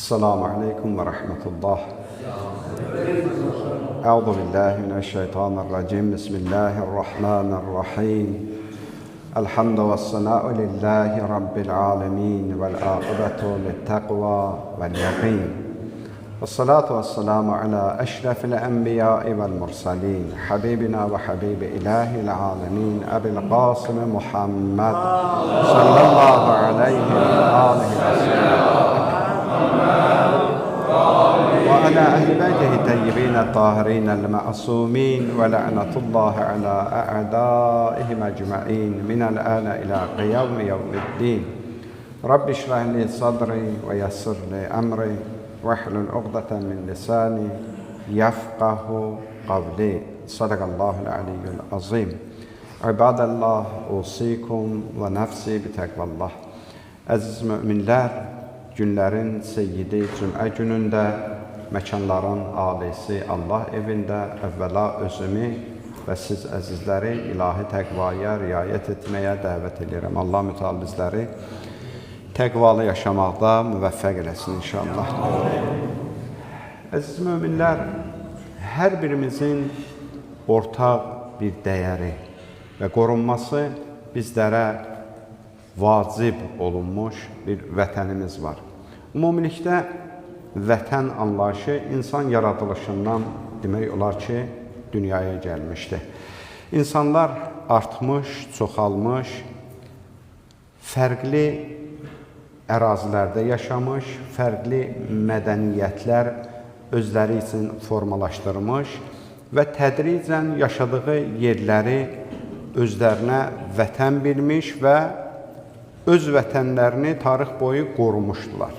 السلام عليكم ورحمة الله. أعوذ بالله من الشيطان الرجيم. بسم الله الرحمن الرحيم. الحمد والثناء لله رب العالمين والعاقبة للتقوى واليقين والصلاة والسلام على أشرف الأنبياء والمرسلين حبيبنا وحبيب إله العالمين أبي القاسم محمد صلى الله عليه وآله وسلم وعلى أهل بيته الطيبين الطاهرين المعصومين ولعنة الله على أعدائهم أجمعين من الآن إلى قيام يوم الدين. رب اشرح لي صدري ويسر لي أمري واحلل عقدة من لساني يفقه قولي. صدق الله العلي العظيم. عباد الله أوصيكم ونفسي بتقوى الله. Əziz müminlər, günlərin seyyidi cümə günündə, məkanların alisi Allah evində əvvəla özümü və siz əzizləri ilahi təqvaya riayət etməyə dəvət edirəm. Allah mütəallə bizləri təqvalı yaşamaqda müvəffəq eləsin inşallah. Əziz müminlər, hər birimizin ortaq bir dəyəri və qorunması bizlərə vacib olunmuş bir vətənimiz var. Ümumilikdə, vətən anlayışı insan yaradılışından demək olar ki, dünyaya gəlmişdir. İnsanlar artmış, çoxalmış, fərqli ərazilərdə yaşamış, fərqli mədəniyyətlər özləri üçün formalaşdırmış və tədricən yaşadığı yerləri özlərinə vətən bilmiş və öz vətənlərini tarix boyu qorumuşdular.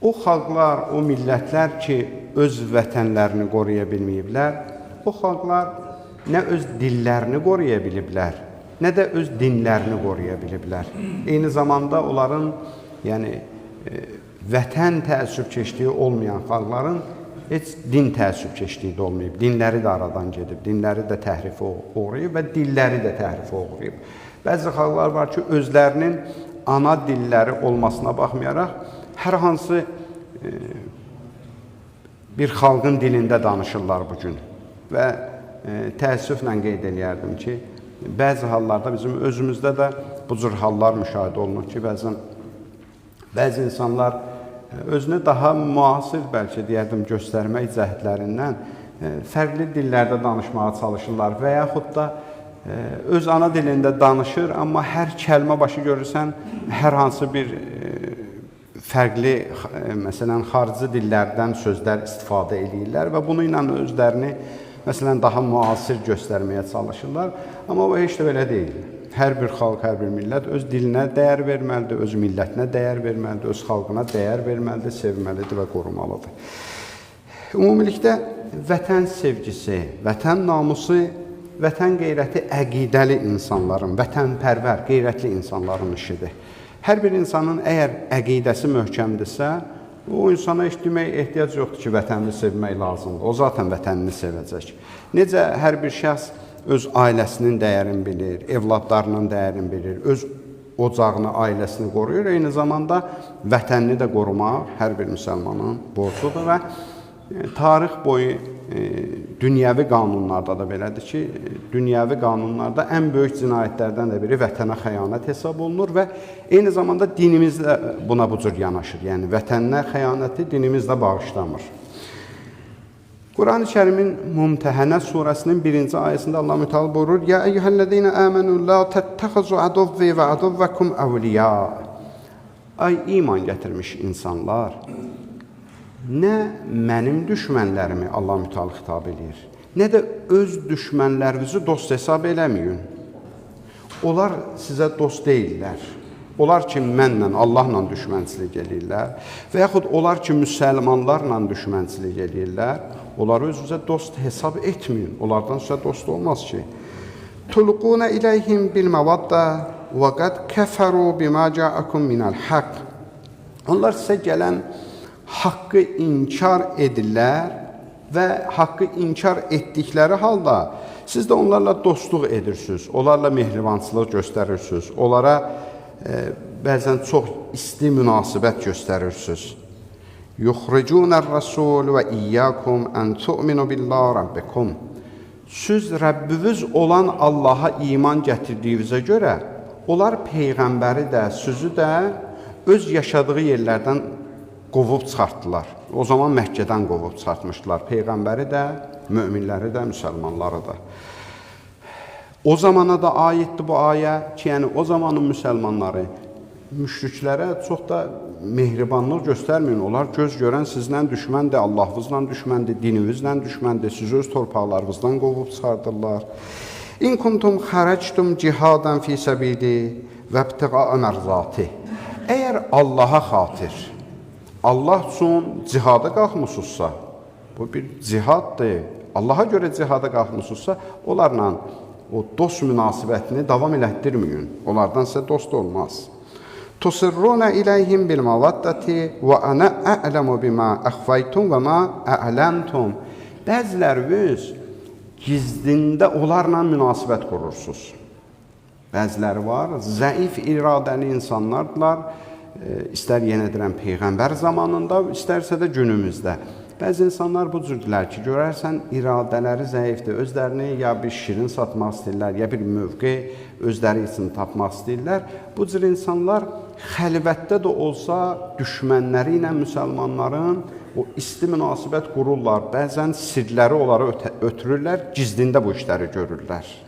O xalqlar, o millətlər ki, öz vətənlərini qoruya bilməyiblər, o xalqlar nə öz dillərini qoruya biliblər, nə də öz dinlərini qoruya biliblər. Eyni zamanda onların, vətən təəssübkeşliyi olmayan xalqların heç din təəssübkeşliyi də olmayıb. Dinləri də aradan gedib, dinləri də təhrifə uğrayıb və dilləri də təhrifə uğrayıb. Bəzi xalqlar var ki, özlərinin ana dilləri olmasına baxmayaraq, hər hansı bir xalqın dilində danışırlar bugün. Və təəssüflə qeyd edərdim ki, bəzi hallarda bizim özümüzdə də bu cür hallar müşahidə olunur ki, bəzi insanlar özünü daha müasir, bəlkə deyərdim, göstərmək cəhdlərindən fərqli dillərdə danışmağa çalışırlar və yaxud da öz ana dilində danışır, amma hər kəlmə başı görürsən, hər hansı bir fərqli, məsələn, xarici dillərdən sözlər istifadə edirlər və bunu ilə özlərini, məsələn, daha müasir göstərməyə çalışırlar. Amma o heç də belə deyil. Hər bir xalq, hər bir millət öz dilinə dəyər verməlidir, öz millətinə dəyər verməlidir, öz xalqına dəyər verməlidir, sevməlidir və qorumalıdır. Ümumilikdə, vətən sevgisi, vətən namusu, vətən qeyrəti əqidəli insanların, vətənpərvər, qeyrətli insanların işidir. Hər bir insanın əgər əqidəsi möhkəmdirsə, o insana heç demək ehtiyac yoxdur ki, vətənini sevmək lazımdır. O zaten vətənini sevəcək. Necə hər bir şəxs öz ailəsinin dəyərini bilir, evladlarının dəyərini bilir, öz ocağını, ailəsini qoruyur, eyni zamanda vətənini də qorumaq hər bir müsəlmanın borcudur və tarix boyu dünyəvi qanunlarda da belədir ki, dünyəvi qanunlarda ən böyük cinayətlərdən də biri vətənə xəyanət hesab olunur və eyni zamanda dinimiz də buna bu cür yanaşır. Yəni, vətənə xəyanəti dinimiz də bağışlamır. Quran-ı Kərimin Mümtəhənə surəsinin 1-ci ayəsində Allah Mütəallə buyurur: "Ya eyyuhellezine amenu la tettexizu aduvvi və aduvvakum evliya." Ay iman gətirmiş insanlar, nə mənim düşmənlərimi Allah Mütəallə xitab edir, nə də öz düşmənlərinizi dost hesab eləməyin. Onlar sizə dost deyirlər. Onlar ki, mənlə, Allahla düşmənçilik edirlər və yaxud onlar ki, müsəlmanlarla düşmənçilik edirlər, onları özünüzə dost hesab etməyin. Onlardan sizə dost olmaz ki. "Tulquna ileyhim bil mavadda və qad kəfəru bima ca'akum minəl haqq." Onlar sizə gələn haqqı inkar edirlər və haqqı inkar etdikləri halda siz də onlarla dostluq edirsiniz, onlarla mehribançılıq göstərirsiniz, onlara bəzən çox isti münasibət göstərirsiniz. Yuxricunər-rasul və iyyakum an tu'minu billahi rabbikum. Siz Rəbbiniz olan Allaha iman gətirdiyinizə görə, onlar peyğəmbəri də, sizi də öz yaşadığı yerlərdən qovub çıxartdılar. O zaman Məkkədən qovub çıxartmışdılar. Peyğəmbəri də, möminləri də, müsəlmanları da. O zamana da aiddir bu ayə ki, yəni o zamanın müsəlmanları müşriklərə çox da mehribanlıq göstərməyin. Onlar göz görən sizlə düşməndir, Allahınızla düşməndir, dininizlə düşməndir, sizi öz torpaqlarınızdan qovub çıxardırlar. İn kuntum xərəctum cihadan fi səbili və ibtiqa'a mərzati. Əgər Allaha xatir, Allah üçün cihada qalxmısınızsa, bu bir cihaddır, Allaha görə cihada qalxmısınızsa, onlarla o dost münasibətini davam elətdirməyin. Onlardan sizə dost olmaz. Tusirruna iləyhim bil mavaddati və ana a'lamu bima əxfaytum və ma a'lamtum. Bəziləriniz gizdində onlarla münasibət qurursunuz. Bəziləri var, zəif iradəli insanlardılar, istər yenə deyirəm Peyğəmbər zamanında, istərsə də günümüzdə. Bəzi insanlar bu cürdülər ki, görərsən iradələri zəifdir, özlərini ya bir şirin satmaq istəyirlər, ya bir mövqe özləri üçün tapmaq istəyirlər. Bu cür insanlar xəlvətdə də olsa düşmənləri ilə müsəlmanların o isti münasibət qururlar, bəzən sirləri onlara ötürürlər, gizdində bu işləri görürlər.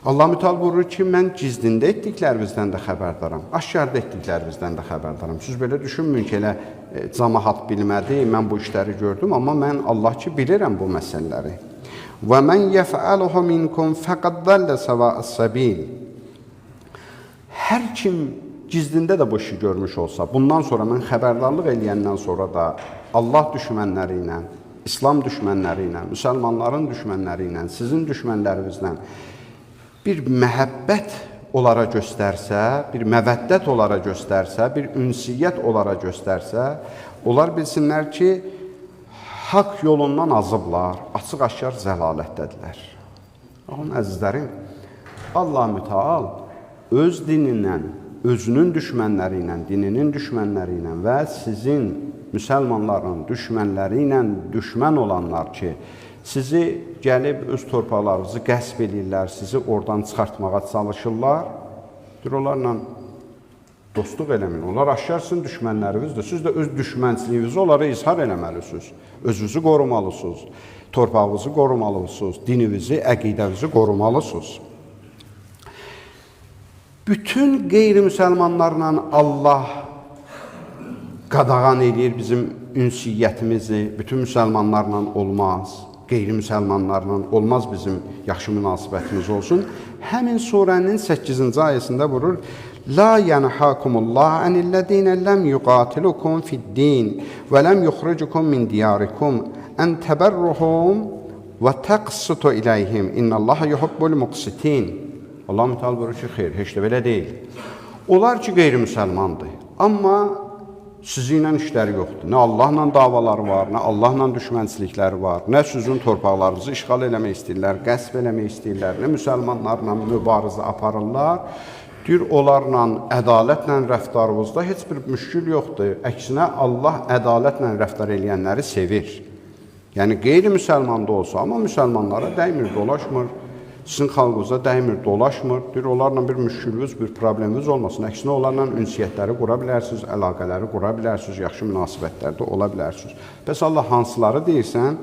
Allah mütəal buyurur ki, mən gizdində etdiklərinizdən də xəbərdaram, aşkarda etdiklərinizdən də xəbərdaram. Siz belə düşünməyin ki, elə cəmaət bilmədi, mən bu işləri gördüm, amma mən Allah ki, bilirəm bu məsələləri. Və mən yəfəaluhu minkum fəqad dallə səva'as səbil. Hər kim gizdində də bu işi görmüş olsa, bundan sonra mən xəbərdarlıq eləyəndən sonra da Allah düşmənləri ilə, İslam düşmənləri ilə, müsəlmanların düşmənləri ilə, sizin düşmənlərinizlə bir məhəbbət onlara göstərsə, bir məvəddət onlara göstərsə, bir ünsiyyət onlara göstərsə, onlar bilsinlər ki, haqq yolundan azıblar, açıq-aşkar zəlalətdədirlər. Onun əzizlərim, Allah mütəal öz dinindən, özünün düşmənləri ilə, dininin düşmənləri ilə və sizin müsəlmanların düşmənləri ilə düşmən olanlar ki, sizi gəlib öz torpaqlarınızı qəsb edirlər, sizi oradan çıxartmağa çalışırlar. Onlarla dostluq eləməyin. Onlar aşkarsın düşmənlərinizdir. Siz də öz düşmənçiliyinizi onlara izhar eləməlisiniz. Özünüzü qorumalısınız, torpağınızı qorumalısınız, dininizi, əqidənizi qorumalısınız. Bütün qeyri-müsəlmanlarla Allah qadağan edir bizim ünsiyyətimizi, bütün müsəlmanlarla olmaz. Qeyri-müsəlmanlarla olmaz bizim yaxşı münasibətimiz olsun. Həmin surənin 8-ci ayəsində vurur, La yanhakumullah anillezine lem yuqatilukum fid-din və lem yuxricukum min diyarikum an tabarruhum və taqsitu ilayhim innallaha yuhibbul muqsitin. Allah mütəal buyurur ki, xeyr, heç də belə deyil. Onlar ki, qeyri-müsəlmandır, amma sizinlə işləri yoxdur. Nə Allahla davaları var, nə Allahla düşmənçilikləri var, nə sizin torpaqlarınızı işğal eləmək istəyirlər, qəsb eləmək istəyirlər, nə müsəlmanlarla mübarizə aparırlar. Deyir, onlarla ədalətlə rəftarınızda heç bir müşkül yoxdur. Əksinə, Allah ədalətlə rəftar eləyənləri sevir. Yəni, qeyri-müsəlman da olsa, amma müsəlmanlara dəymir, dolaşmır. Sizin xalqınıza dəymir, dolaşmır. Deyir, onlarla bir müşkülünüz, bir probleminiz olmasın. Əksinə, onlarla ünsiyyətləri qura bilərsiniz, əlaqələri qura bilərsiniz, yaxşı münasibətlərdə ola bilərsiniz. Bəs Allah hansıları deyirsən?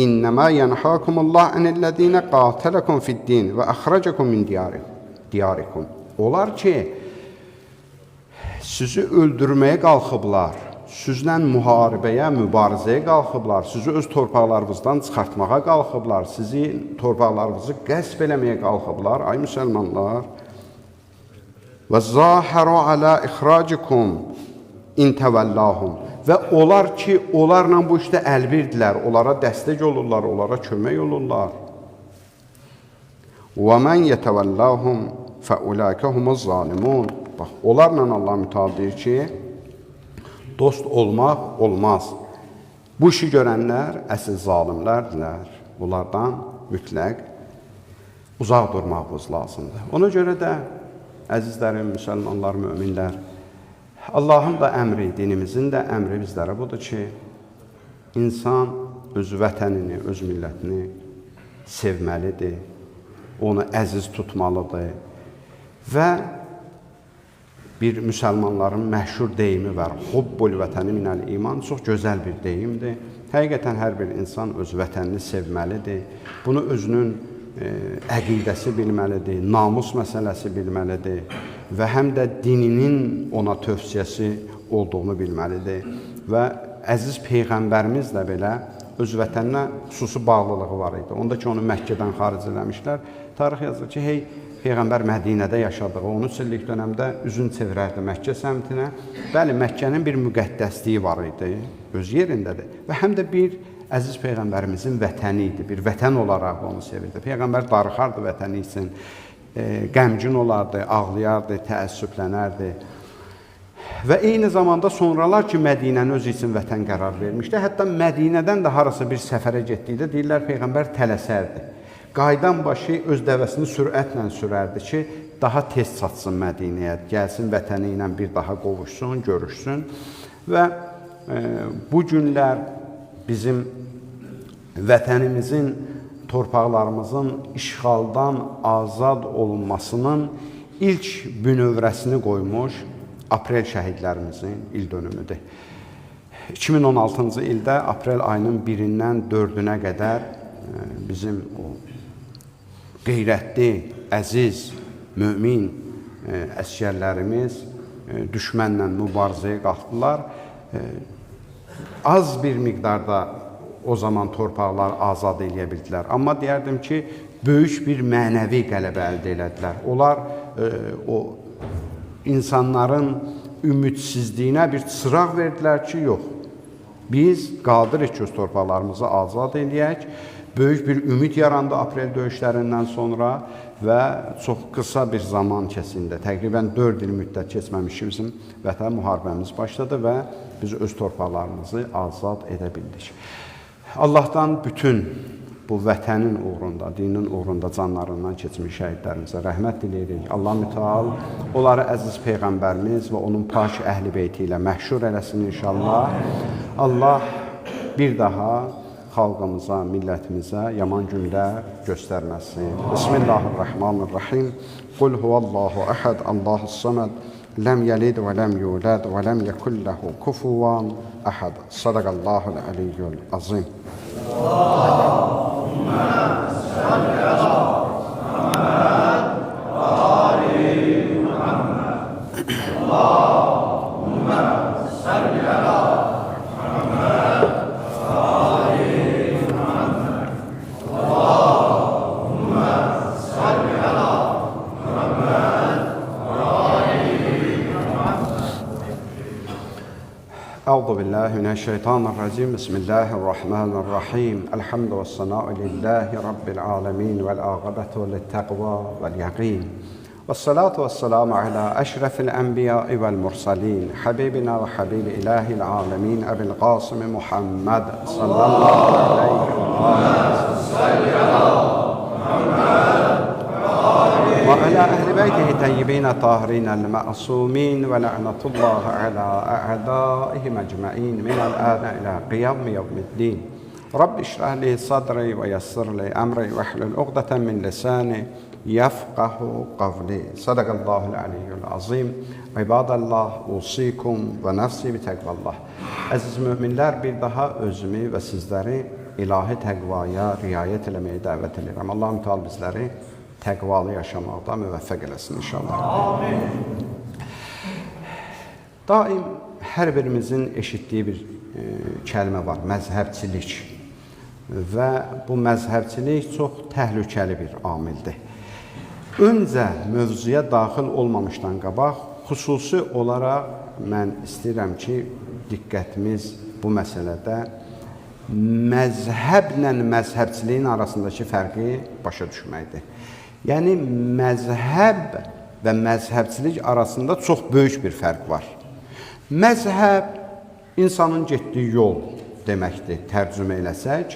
İnnəmə yənhakumullah ənəllədinə qatələkum fid-din və əxrəcəkum min diyarikum. Onlar ki, sizi öldürməyə qalxıblar, sizlə müharibəyə, mübarizəyə qalxıblar, sizi öz torpaqlarınızdan çıxartmağa qalxıblar, sizi torpaqlarınızı qəsb eləməyə qalxıblar, ay müsəlmanlar. Və zahəru alə ixracikum intəvəllahum. Və onlar ki, onlarla bu işdə əlbirdilər, onlara dəstək olurlar, onlara kömək olurlar. Və mən yətəvəllahum fəuləikə humuz zalimun. Bax, onlarla Allah mütəal deyir ki, dost olmaq olmaz. Bu işi görənlər əsl zalimlərdirlər. Bunlardan mütləq uzaq durmağımız lazımdır. Ona görə də Əzizlərim, müsəlmanlar, möminlər, Allahın da əmri, dinimizin də əmri bizlərə budur ki, insan öz vətənini, öz millətini sevməlidir, onu əziz tutmalıdır və bir müsəlmanların məşhur deyimi var, hubbul vətəni minəl iman, çox gözəl bir deyimdir. Həqiqətən hər bir insan öz vətənini sevməlidir, bunu özünün əqidəsi bilməlidir, namus məsələsi bilməlidir və həm də dininin ona tövsiyəsi olduğunu bilməlidir. Və əziz Peyğəmbərimiz də belə öz vətəninə xüsusi bağlılığı var idi. Onda ki, onu Məkkədən xaric eləmişlər. Tarix yazır ki, hey, Peyğəmbər Mədinədə yaşadığı 13 illik dönəmdə üzün çevirərdi Məkkə səmtinə. Bəli, Məkkənin bir müqəddəsliyi var idi, öz yerindədir və həm də bir əziz Peyğəmbərimizin vətəni idi, bir vətən olaraq onu sevirdi. Peyğəmbər darıxardı vətəni üçün, qəmgin olardı, ağlayardı, təəssüblənərdi. Və eyni zamanda sonralar ki, Mədinəni özü üçün vətən qərar vermişdi. Hətta Mədinədən də harasa bir səfərə getdikdə deyirlər, Peyğəmbər tələsərdi. Qaydan başı öz dəvəsini sürətlə sürərdi ki, daha tez çatsın Mədinəyə, gəlsin vətəni ilə bir daha qovuşsun, görüşsün. Və bu günlər bizim vətənimizin, torpaqlarımızın işğaldan azad olunmasının ilk bünövrəsini qoymuş aprel şəhidlərimizin il dönümüdür. 2016-cı ildə aprel ayının 1-dən 4-ünə qədər bizim o qeyrətli, əziz, mömin əsgərlərimiz düşmənlə mübarizəyə qalxdılar. Az bir miqdarda o zaman torpaqlar azad eləyə bildilər. Amma deyərdim ki, böyük bir mənəvi qələbə əldə elədilər. Onlar o insanların ümidsizliyinə bir çıraq verdilər ki, yox, biz qadırıq ki, öz torpaqlarımızı azad eləyək. Böyük bir ümid yarandı aprel döyüşlərindən sonra və çox qısa bir zaman kəsində, təqribən 4 il müddət keçməmiş ki, bizim vətən müharibəmiz başladı və biz öz torpaqlarımızı azad edə bildik. Allahdan bütün bu vətənin uğrunda, dinin uğrunda canlarından keçmiş şəhidlərimizə rəhmət diləyirik. Allah mütəal onları əziz Peyğəmbərimiz və onun pak əhl-i beyti ilə məhşur eləsin inşallah. Allah bir daha xalqımıza, millətimizə yaman günlər göstərməsin. Bismillahirrahmanirrahim. Qul huvallahu əhəd, Allahus-samad, ləm yəlid və ləm yulad və ləm yəkulləhu kufuvan əhəd. Sadaqallahul əliyyül azim. Allahümmə salli ala Muhammed və ali Muhammed. Allahümmə salli ala Muhammed və ali Muhammed. Allahümmə salli ala Muhammed və ali Muhammed. Əuzu billahi mineşşeytanirracim. Bismillahirrahmanirrahim. Elhamdü ve sana'u lillahi rabbil alamin vel aqibatu littaqva vel yaqin. Vessalatu vesselamu ala eşrefil enbiya'i vel mursalin. Habibina ve habibi ilahil alamin Ebil Qasim Muhammed sallallahu aleyhi ve وعلى أهل بيته طيبين الطاهرين المعصومين ولعنة الله على أعدائهم أجمعين من الآن إلى قيام يوم الدين. رب اشرح لي صدري ويسر لي أمري واحلل عقدة من لساني يفقه قولي. صدق الله العلي العظيم. عباد الله أوصيكم ونفسي بتقوى الله. Əziz müminlər, bir daha özümü və sizləri ilahi təqvaya riayət eləməyə dəvət edirəm. Allah-u Teala bizləri təqvalı yaşamaqda müvəffəq eləsin inşallah. Amin. Daim hər birimizin eşitdiyi bir kəlmə var, məzhəbçilik. Və bu məzhəbçilik çox təhlükəli bir amildir. Öncə mövzuya daxil olmamışdan qabaq, xüsusi olaraq mən istəyirəm ki, diqqətimiz bu məsələdə məzhəblə məzhəbçiliyin arasındakı fərqi başa düşməkdir. Yəni, məzhəb və məzhəbçilik arasında çox böyük bir fərq var. Məzhəb, insanın getdiyi yol deməkdir, tərcümə eləsək,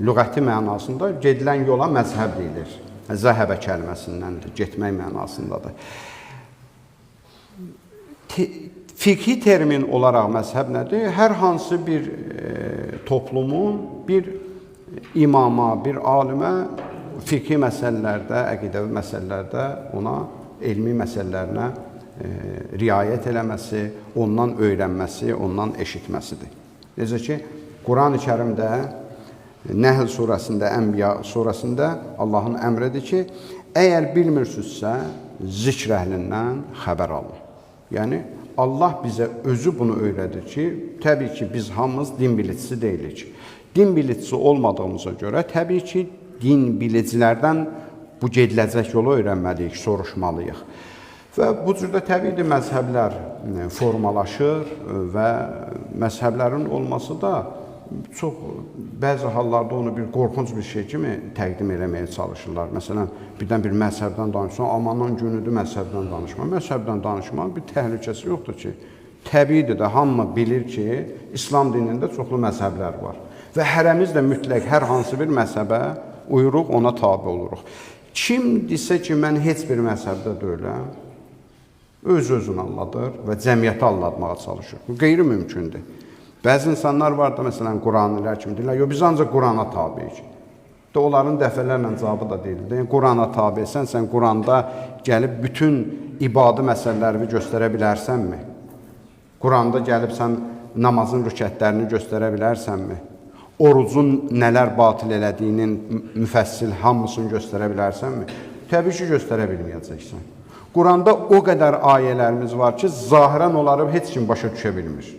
lüğəti mənasında gedilən yola məzhəb deyilir. zəhəbə kəlməsindəndir, getmək mənasındadır. Fiqhi termin olaraq məzhəb nədir? Hər hansı bir toplumun bir imama, bir alimə fiqhi məsələlərdə, əqidəvi məsələlərdə ona elmi məsələlərinə riayət eləməsi, ondan öyrənməsi, ondan eşitməsidir. Necə ki, Quran-ı Kərimdə, Nəhl surəsində, Ənbiya surəsində Allahın əmridir ki, əgər bilmirsinizsə, zikr əhlindən xəbər alın. Yəni, Allah bizə özü bunu öyrədir ki, təbii ki, biz hamımız din bilicisi deyilik. Din bilicisi olmadığımıza görə, təbii ki, din bilicilərdən bu gediləcək yolu öyrənməliyik, soruşmalıyıq. Və bu cürdə təbii məzhəblər formalaşır və məzhəblərin olması da çox bəzi hallarda onu bir qorxunc bir şey kimi təqdim eləməyə çalışırlar. Məsələn, birdən bir məzhəbdən danışsan, amanın günüdür məzhəbdən danışma. Məzhəbdən danışmanın bir təhlükəsi yoxdur ki, təbiidir də, hamı bilir ki, İslam dinində çoxlu məzhəblər var. Və hərəmiz də mütləq hər hansı bir məzhəbə uyuruq, ona tabi oluruq. Kim desə ki, mən heç bir məzhəbdə deyiləm, öz-özünü anladır və cəmiyyəti anlatmağa çalışır. Bu qeyri-mümkündür. Bəzi insanlar var da, məsələn, Quranilər kimi deyirlər, yox, biz ancaq Qurana tabiyik. Onların dəfələrlə cavabı da deyildi. Yəni, Qurana tabisən, sən Quranda gəlib bütün ibadə məsələləri göstərə bilərsənmi? Quranda gəlib sən namazın rükətlərini göstərə bilərsənmi? Orucun nələr batil elədiyinin müfəssil hamısını göstərə bilərsənmi? Təbii ki, göstərə bilməyəcəksən. Quranda o qədər ayələrimiz var ki, zahirən onları heç kim başa düşə bilmir.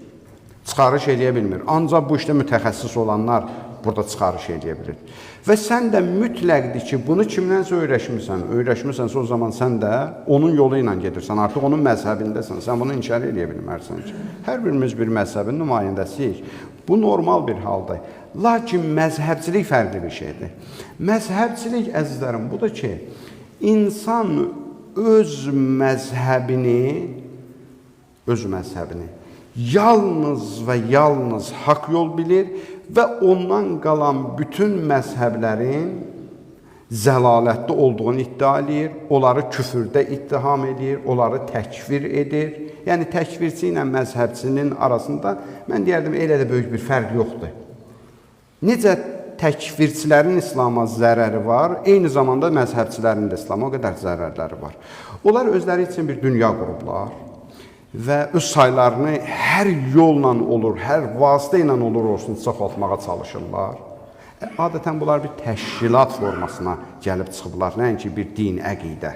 Çıxarış eləyə bilmir. Ancaq bu işdə mütəxəssis olanlar burada çıxarış eləyə bilir. Və sən də mütləqdir ki, bunu kimdənsə öyrəşmirsənsə o zaman sən də onun yolu ilə gedirsən, artıq onun məzhəbindəsən, sən bunu inkar eləyə bilmərsən ki. Hər birimiz bir məzhəbin nümayəndəsiyik. Bu normal bir haldır. Lakin məzhəbçilik fərqli bir şeydir. Məzhəbçilik, əzizlərim, budur ki, insan öz məzhəbini yalnız və yalnız haqq yol bilir və ondan qalan bütün məzhəblərin zəlalətdə olduğunu iddia edir, onları küfürdə ittiham edir, onları təkfir edir. Yəni, təkfirçi ilə məzhəbçinin arasında, mən deyərdim, elə də böyük bir fərq yoxdur. Necə təkfirçilərin İslama zərəri var, eyni zamanda məzhəbçilərin də İslama o qədər zərərləri var. Onlar özləri üçün bir dünya qurublar və öz saylarını hər yolla olur, hər vasitə ilə olur olsun çoxaltmağa çalışırlar. Adətən bunlar bir təşkilat formasına gəlib çıxıblar, nəinki bir din, əqidə.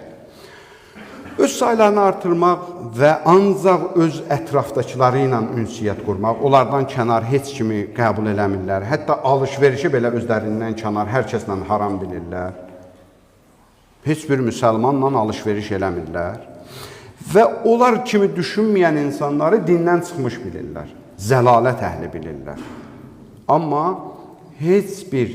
Öz saylarını artırmaq və ancaq öz ətrafdakıları ilə ünsiyyət qurmaq, onlardan kənar heç kimi qəbul eləmirlər. Hətta alış-verişi belə özlərindən kənar, hər kəslə haram bilirlər. Heç bir müsəlmanla alış-veriş eləmirlər. Və onlar kimi düşünməyən insanları dindən çıxmış bilirlər. Zəlalət əhli bilirlər. Amma heç bir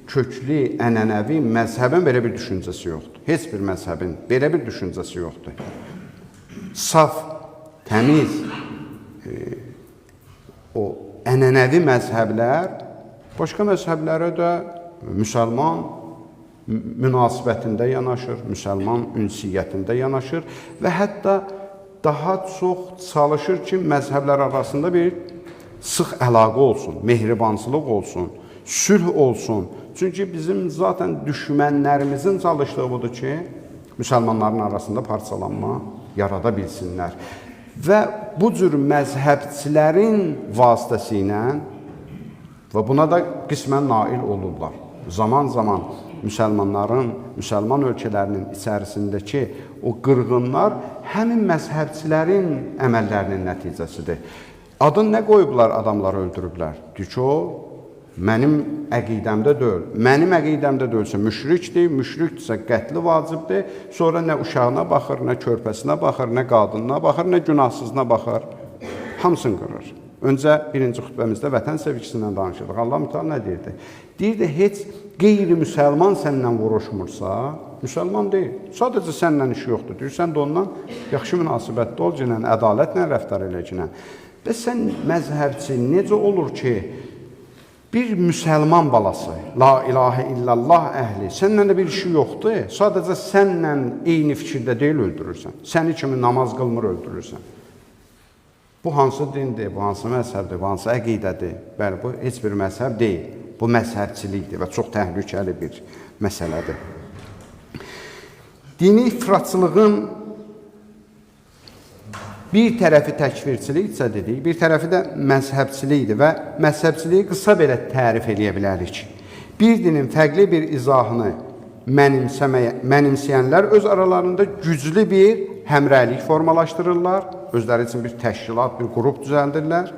köklü, ənənəvi məzhəbin belə bir düşüncəsi yoxdur. Heç bir məzhəbin belə bir düşüncəsi yoxdur. Saf, təmiz, o ənənəvi məzhəblər başqa məzhəblərə də müsəlman münasibətində yanaşır, müsəlman ünsiyyətində yanaşır və hətta daha çox çalışır ki, məzhəblər arasında bir sıx əlaqə olsun, mehribançılıq olsun, sülh olsun. Çünki bizim zaten düşmənlərimizin çalışdığı budur ki, müsəlmanların arasında parçalanma yarada bilsinlər. Və bu cür məzhəbçilərin vasitəsilə və buna da qismən nail olurlar. Zaman-zaman müsəlmanların, müsəlman ölkələrinin içərisindəki o qırğınlar həmin məzhəbçilərin əməllərinin nəticəsidir. Adın nə qoyublar, adamları öldürüblər? Deyir ki, o mənim əqidəmdə deyil. Mənim əqidəmdə deyilsə müşrikdir, müşrikdirsə qətli vacibdir. Sonra nə uşağına baxır, nə körpəsinə baxır, nə qadınına baxır, nə günahsızına baxır. Hamısını qırır. Öncə birinci xütbəmizdə vətən sevgisindən danışırdıq. Allah mütəala nə deyirdi? Deyirdi, heç qeyri-müsəlman səndən vuruşmursa, müsəlman deyil. Sadəcə səndən işi yoxdur. Deyir, sən də ondan yaxşı münasibətdə ol, cinən, ədalətlə rəftar elə cinən. Və sən məzhəbçi necə olur ki, Bir müsəlman balası, la ilahə illallah əhli, səndən də bir işi yoxdur. Sadəcə sənlə eyni fikirdə deyil öldürürsən. Səni kimi namaz qılmır öldürürsən. Bu hansı dindir, bu hansı məzhəbdir, bu hansı əqidədir? Bəli, bu heç bir məzhəb deyil. Bu məzhəbçilikdir və çox təhlükəli bir məsələdir. Dini ifratçılığın bir tərəfi təkfirçiliksə dedik, bir tərəfi də məzhəbçilikdir və məzhəbçiliyi qısa belə tərif edə bilərik. Bir dinin fərqli bir izahını mənimsəyənlər öz aralarında güclü bir həmrəylik formalaşdırırlar, özləri üçün bir təşkilat, bir qrup düzəldirlər.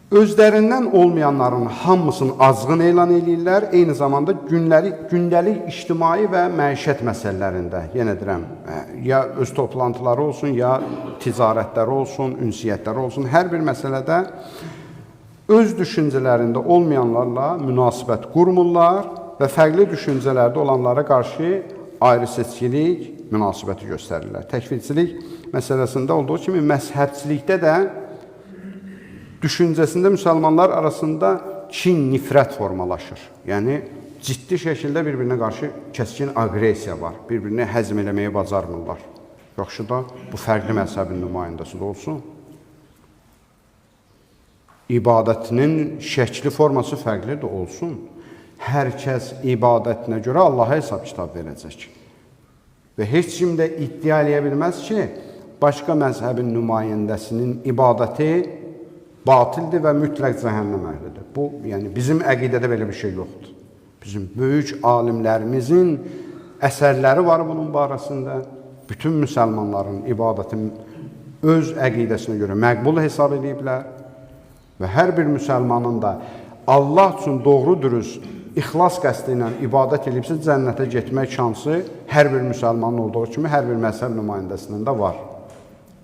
Özlərindən olmayanların hamısını azğın elan edirlər, eyni zamanda gündəlik ictimai və məişət məsələlərində, yenə deyirəm, ya öz toplantıları olsun, ya ticarətləri olsun, ünsiyyətləri olsun, hər bir məsələdə öz düşüncələrində olmayanlarla münasibət qurmurlar və fərqli düşüncələrdə olanlara qarşı ayrı seçkilik münasibəti göstərirlər. Təkfirçilik məsələsində olduğu kimi məzhəbçilikdə də düşüncəsində müsəlmanlar arasında kin, nifrət formalaşır. Yəni, ciddi şəkildə bir-birinə qarşı kəskin aqresiya var. Bir-birini həzm eləməyi bacarmırlar. Yaxşı da, bu fərqli məzhəbin nümayəndəsi də olsun. İbadətinin şəkli forması fərqli də olsun. Hər kəs ibadətinə görə Allaha hesab kitab verəcək. Və heç kim də iddia eləyə bilməz ki, başqa məzhəbin nümayəndəsinin ibadəti batildir və mütləq cəhənnəm əhlidir. Bu, yəni bizim əqidədə belə bir şey yoxdur. Bizim böyük alimlərimizin əsərləri var bunun barəsində. Bütün müsəlmanların ibadətin öz əqidəsinə görə məqbul hesab ediblər və hər bir müsəlmanın da Allah üçün doğru dürüst, ixlas qəsdi ilə ibadət edibsə, cənnətə getmək şansı hər bir müsəlmanın olduğu kimi hər bir məzhəb nümayəndəsindən də var.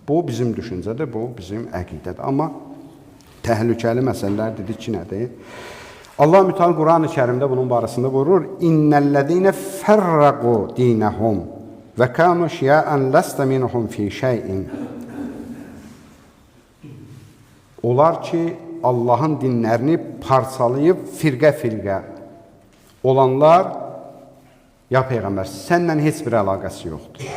Bu bizim düşüncədir, bu bizim əqidədir. Amma təhlükəli məsələlər dedik ki, nədir? Allah Müteal Quran-ı Kərimdə bunun barəsində buyurur: İnnellezine ferragu dinahum ve kanu şia'an lasta minhum fi şey'in. Onlar ki, Allahın dinlərini parçalayıb firqə-firqə olanlar, ya Peyğəmbər, səndən heç bir əlaqəsi yoxdur.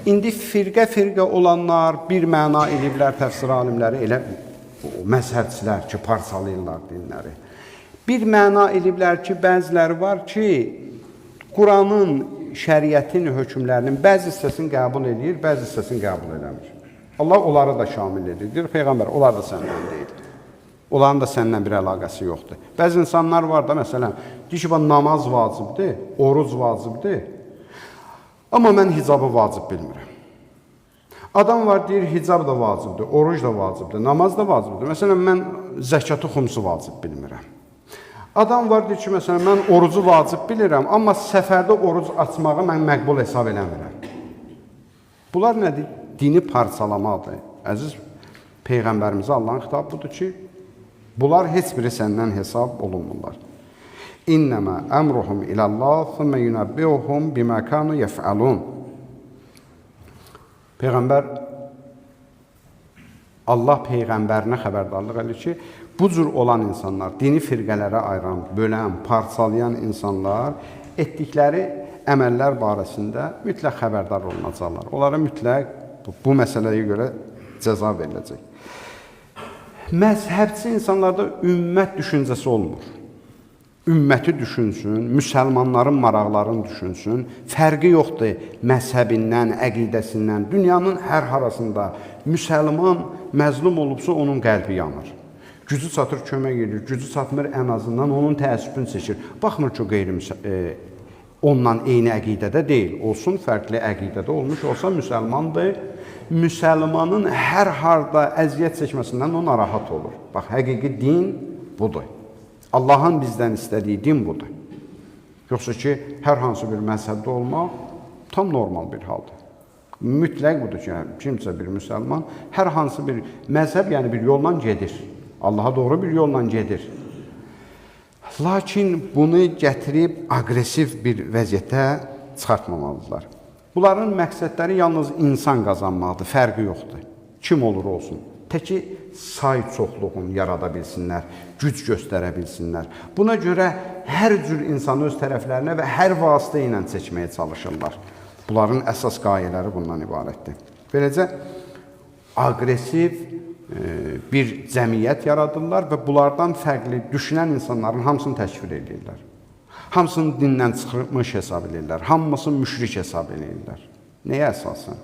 İndi firqə-firqə olanlar bir məna ediblər təfsir alimləri, elə məzhəbçilər ki, parçalayırlar dinləri. Bir məna ediblər ki, bəziləri var ki, Quranın, şəriətin hökmlərinin bəzi hissəsini qəbul edir, bəzi hissəsini qəbul eləmir. Allah onları da şamil edir. Deyir, Peyğəmbər, onlar da səndən deyil. Onların da səndən bir əlaqəsi yoxdur. Bəzi insanlar var da, məsələn, deyir ki, namaz vacibdir, oruc vacibdir, amma mən hicabı vacib bilmirəm. Adam var, deyir, hicab da vacibdir, oruc da vacibdir, namaz da vacibdir. Məsələn, mən zəkatı xumsu vacib bilmirəm. Adam var, deyir ki, məsələn, mən orucu vacib bilirəm, amma səfərdə oruc açmağı mən məqbul hesab eləmirəm. Bunlar nədir? Dini parçalamaqdır. Əziz Peyğəmbərimizə Allahın xitabı budur ki, bunlar heç biri səndən hesab olunmurlar. İnnəmə əmruhum iləllah, thumma yunəbbihum bimə kanu yef'alun. Peyğəmbər, Allah Peyğəmbərinə xəbərdarlıq edir ki, bu cür olan insanlar, dini firqələrə ayıran, bölən, parçalayan insanlar etdikləri əməllər barəsində mütləq xəbərdar olunacaqlar. Onlara mütləq bu məsələyə görə cəza veriləcək. Məzhəbçi insanlarda ümmət düşüncəsi olmur. Ümməti düşünsün, müsəlmanların maraqlarını düşünsün, fərqi yoxdur məzhəbindən, əqidəsindən. Dünyanın hər harasında müsəlman məzlum olubsa, onun qəlbi yanır. Gücü çatır, kömək edir, gücü çatmır, ən azından onun təəssübünü seçir. Baxmır ki, ondan eyni əqidədə deyil, olsun, fərqli əqidədə olmuş olsa müsəlmandır. Müsəlmanın hər harda əziyyət çəkməsindən o narahat olur. Bax, həqiqi din budur. Allahın bizdən istədiyi din budur. Yoxsa ki, hər hansı bir məzhəbdə olmaq tam normal bir haldır. Mütləq budur ki, kimsə bir müsəlman hər hansı bir məzhəb, yəni bir yolla gedir. Allaha doğru bir yolla gedir. Lakin bunu gətirib aqresiv bir vəziyyətə çıxartmamalıdırlar. Bunların məqsədləri yalnız insan qazanmaqdır, fərqi yoxdur. Kim olur olsun. Təki say çoxluğunu yarada bilsinlər, güc göstərə bilsinlər. Buna görə hər cür insanı öz tərəflərinə və hər vasitə ilə seçməyə çalışırlar. Bunların əsas qayələri bundan ibarətdir. Beləcə, aqressiv bir cəmiyyət yaradırlar və bunlardan fərqli düşünən insanların hamısını təşvir edirlər. Hamısını dindən çıxmış hesab edirlər, hamısını müşrik hesab edirlər. Nəyə əsasən?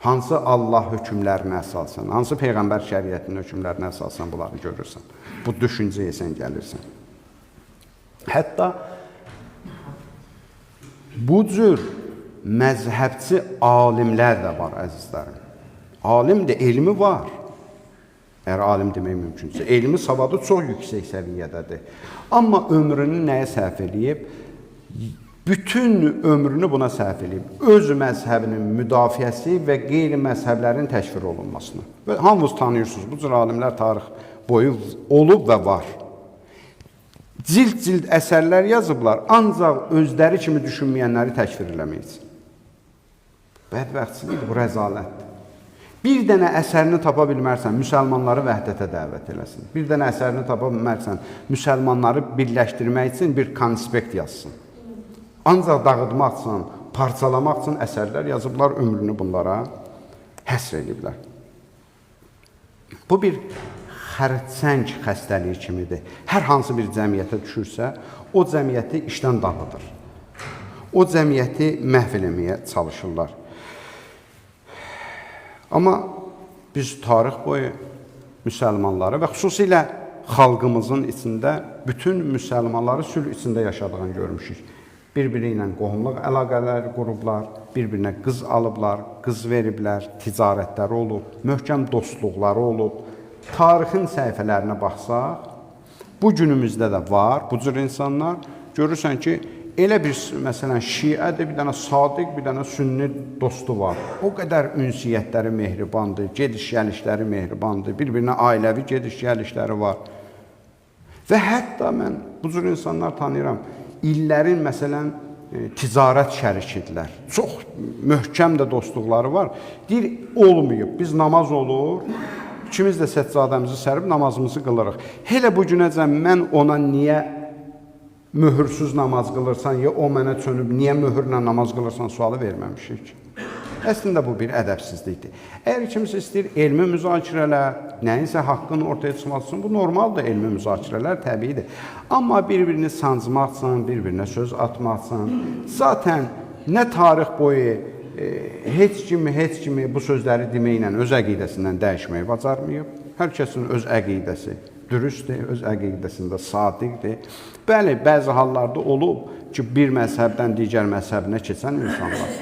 Hansı Allah hökmlərinə əsasən, hansı Peyğəmbər şəriətinin hökmlərinə əsasən bunları görürsən? Bu düşüncəyə sən gəlirsən. Hətta bu cür məzhəbçi alimlər də var, əzizlərim. Alim də, elmi var. Əgər alim demək mümkünsə. Elmi savadı çox yüksək səviyyədədir. Amma ömrünü nəyə sərf edib? Bütün ömrünü buna sərf edib. Öz məzhəbinin müdafiəsi və qeyri-məzhəblərin təşvir olunmasını. Və hamınız tanıyırsınız, bu cür alimlər tarix boyu olub və var. Cild-cild əsərlər yazıblar, ancaq özləri kimi düşünməyənləri təşvir eləməyəcək. Bədbəxtçilikdir, bu rəzalətdir. Bir dənə əsərini tapa bilmərsən, müsəlmanları vəhdətə dəvət eləsin. Bir dənə əsərini tapa bilmərsən, müsəlmanları birləşdirmək üçün bir konspekt yazsın. Ancaq dağıtmaq üçün, parçalamaq üçün əsərlər yazıblar, ömrünü bunlara həsr ediblər. Bu bir xərçəng xəstəliyi kimidir. Hər hansı bir cəmiyyətə düşürsə, o cəmiyyəti işdən dağıdır. O cəmiyyəti məhv eləməyə çalışırlar. Amma biz tarix boyu müsəlmanları və xüsusilə xalqımızın içində bütün müsəlmanları sülh içində yaşadığını görmüşük. Bir-biri ilə qohumluq əlaqələri qurublar, bir-birinə qız alıblar, qız veriblər, ticarətləri olub, möhkəm dostluqları olub. Tarixin səhifələrinə baxsaq, bu günümüzdə də var bu cür insanlar. Görürsən ki, elə bir, məsələn, şiədir, bir dənə sadiq, bir dənə sünni dostu var. O qədər ünsiyyətləri mehribandır, gediş-gəlişləri mehribandır, bir-birinə ailəvi gediş-gəlişləri var. Və hətta mən bu cür insanlar tanıyıram. İllərin, məsələn, ticarət şərikidirlər. Çox möhkəm də dostluqları var. Deyir, olmayıb, biz namaz olur, ikimiz də səccadəmizi sərib namazımızı qılırıq. Hələ bu günəcən mən ona niyə möhürsüz namaz qılırsan, ya o mənə çönüb, niyə möhürlə namaz qılırsan sualı verməmişik. Əslində bu bir ədəbsizlikdir. Əgər kimsə istəyir elmi müzakirələr, nəyinsə haqqını ortaya çıxması üçün, bu normaldır, elmi müzakirələr təbiidir. Amma bir-birini sancmaq üçün, bir-birinə söz atmaq üçün, zaten nə tarix boyu heç kimi bu sözləri deməklə öz əqidəsindən dəyişməyi bacarmayıb. Hər kəsin öz əqidəsi dürüstdür, öz əqidəsində sadiqdir. Bəli, bəzi hallarda olub ki, bir məzhəbdən digər məzhəbinə keçən insanlar,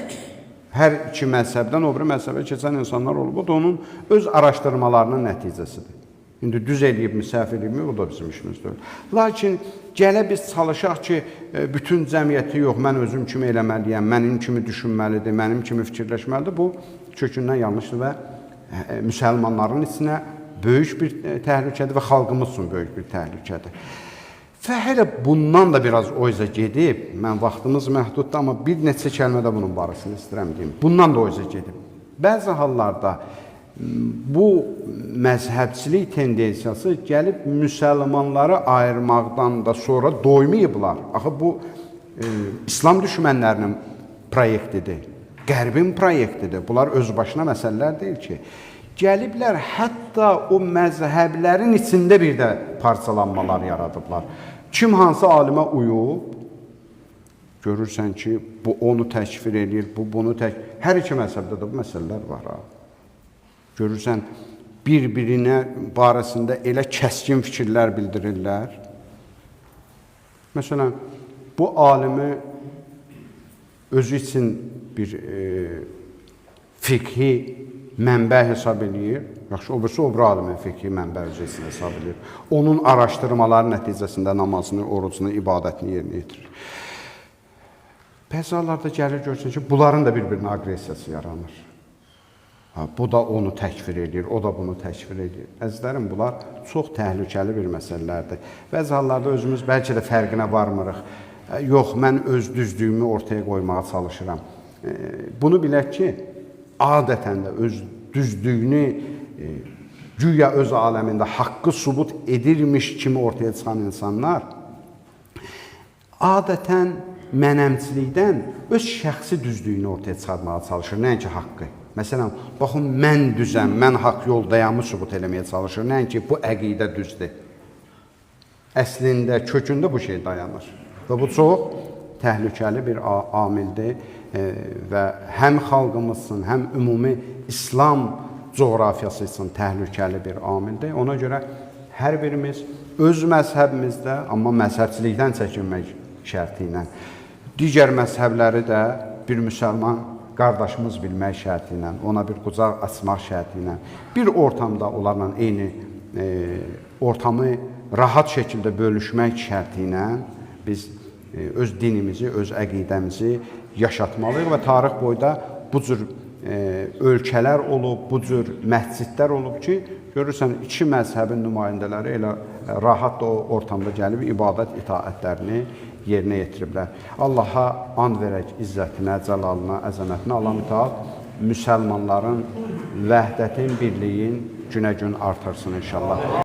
hər iki məzhəbdən o biri məzhəbə keçən insanlar olub, o da onun öz araşdırmalarının nəticəsidir. İndi düz eləyibmi, səhv eləyibmi, o da bizim işimiz deyil. Lakin gələ biz çalışaq ki, bütün cəmiyyəti yox, mən özüm kimi eləməliyəm, mənim kimi düşünməlidir, mənim kimi fikirləşməlidir. Bu kökündən yanlışdır və müsəlmanların içinə böyük bir təhlükədir və xalqımız üçün böyük bir təhlükədir. Və hələ bundan da biraz o izə gedib, mən vaxtımız məhduddur, amma bir neçə kəlmədə bunun barəsində istəyirəm deyim. Bundan da o izə gedib. Bəzi hallarda bu məzhəbçilik tendensiyası gəlib müsəlmanları ayırmaqdan da sonra doymayıblar. Axı bu İslam düşmənlərinin proyektidir, Qərbin proyektidir. Bunlar öz başına məsələlər deyil ki. Gəliblər, hətta o məzhəblərin içində bir də parçalanmalar yaradıblar. Kim hansı alimə uyub, görürsən ki, bu onu təkfir edir, bu bunu hər iki məzhəbdə də bu məsələlər var. Görürsən, bir-birinə barəsində elə kəskin fikirlər bildirirlər. Məsələn, bu alimi özü üçün bir fiqhi mənbə hesab edir. Yaxşı, o birisi o bir alimin fiqhi mənbə özü üçün hesab edir. Onun araşdırmaları nəticəsində namazını, orucunu, ibadətini yerinə yetirir. Bəzi hallarda gəlir görürsən ki, bunların da bir-birinə aqressiyası yaranır. Bu da onu təkfir edir, o da bunu təkfir edir. Əzizlərim, bunlar çox təhlükəli bir məsələlərdir. Bəzi hallarda özümüz bəlkə də fərqinə varmırıq. Yox, mən öz düzlüyümü ortaya qoymağa çalışıram. Bunu bilək ki, adətən də öz düzlüyünü güya öz aləmində haqqı sübut edirmiş kimi ortaya çıxan insanlar adətən mənəmçilikdən öz şəxsi düzlüyünü ortaya çıxartmağa çalışır, nəinki haqqı. Məsələn, baxın, mən düzəm, mən haqq yoldayamı sübut eləməyə çalışır, nəinki bu əqidə düzdür. Əslində, kökündə bu şey dayanır. Və bu çox təhlükəli bir amildir və həm xalqımız üçün, həm ümumi İslam coğrafiyası üçün təhlükəli bir amildir. Ona görə hər birimiz öz məzhəbimizdə, amma məzhəbçilikdən çəkinmək şərti ilə, digər məzhəbləri də bir müsəlman qardaşımız bilmək şərti ilə, ona bir qucaq açmaq şərti ilə, bir ortamda onlarla eyni ortamı rahat şəkildə bölüşmək şərti ilə biz öz dinimizi, öz əqidəmizi yaşatmalıyıq və tarix boyda bu cür ölkələr olub, bu cür məscidlər olub ki, görürsən, iki məzhəbin nümayəndələri elə rahat da o ortamda gəlib ibadət itaətlərini yerinə yetiriblər. Allaha and verək izzətinə, cəlalına, əzəmətinə. Allah mütəal müsəlmanların vəhdətin, birliyin günə-gün artırsın inşallah.